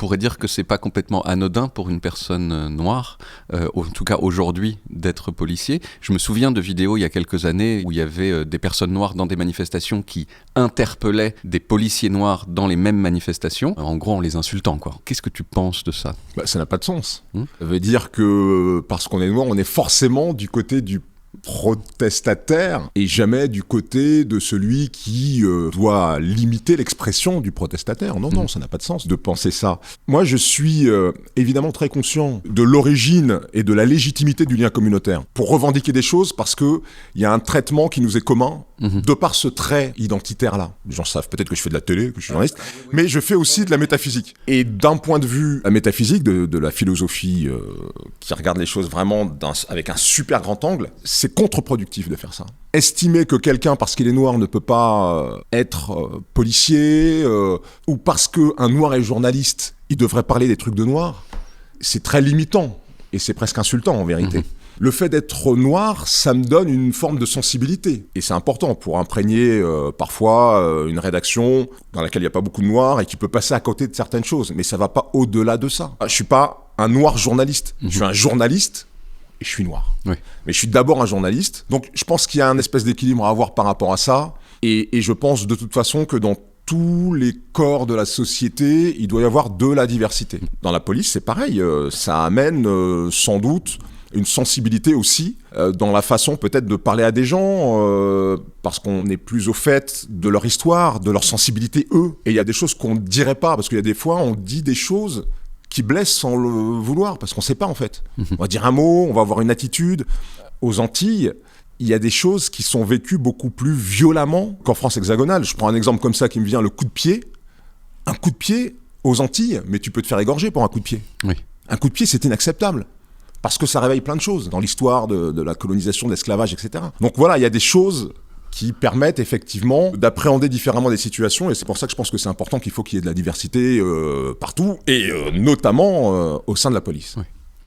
pourrait dire que c'est pas complètement anodin pour une personne noire, en tout cas aujourd'hui, d'être policier. Je me souviens de vidéos il y a quelques années où il y avait des personnes noires dans des manifestations qui interpellaient des policiers noirs dans les mêmes manifestations, en gros en les insultant, quoi. Qu'est-ce que tu penses de ça ? Ça n'a pas de sens. Ça veut dire que parce qu'on est noir, on est forcément du côté du protestataire et jamais du côté de celui qui doit limiter l'expression du protestataire. Non, ça n'a pas de sens de penser ça. Moi, je suis évidemment très conscient de l'origine et de la légitimité du lien communautaire pour revendiquer des choses parce qu'il y a un traitement qui nous est commun de par ce trait identitaire-là. Les gens savent peut-être que je fais de la télé, que je suis journaliste, mais je fais aussi de la métaphysique. Et d'un point de vue la métaphysique, de la philosophie qui regarde les choses vraiment avec un super grand angle, c'est contre-productif de faire ça. Estimer que quelqu'un, parce qu'il est noir, ne peut pas être policier, ou parce qu'un noir est journaliste, il devrait parler des trucs de noirs, c'est très limitant, et c'est presque insultant en vérité. Le fait d'être noir, ça me donne une forme de sensibilité. Et c'est important pour imprégner parfois une rédaction dans laquelle il n'y a pas beaucoup de noirs et qui peut passer à côté de certaines choses. Mais ça ne va pas au-delà de ça. Je ne suis pas un noir journaliste. Je suis un journaliste et je suis noir. Oui. Mais je suis d'abord un journaliste. Donc je pense qu'il y a un espèce d'équilibre à avoir par rapport à ça. Et je pense de toute façon que dans tous les corps de la société, il doit y avoir de la diversité. Dans la police, c'est pareil. Ça amène sans doute une sensibilité aussi dans la façon peut-être de parler à des gens parce qu'on est plus au fait de leur histoire, de leur sensibilité eux. Et il y a des choses qu'on ne dirait pas parce qu'il y a des fois on dit des choses qui blessent sans le vouloir parce qu'on ne sait pas en fait. On va dire un mot, on va avoir une attitude. Aux Antilles, il y a des choses qui sont vécues beaucoup plus violemment qu'en France hexagonale. Je prends un exemple comme ça qui me vient, le coup de pied. Un coup de pied aux Antilles, mais tu peux te faire égorger pour un coup de pied. Oui. Un coup de pied, c'est inacceptable. Parce que ça réveille plein de choses dans l'histoire de la colonisation, de l'esclavage, etc. Donc voilà, il y a des choses qui permettent effectivement d'appréhender différemment des situations et c'est pour ça que je pense que c'est important qu'il faut qu'il y ait de la diversité partout et notamment au sein de la police. Oui.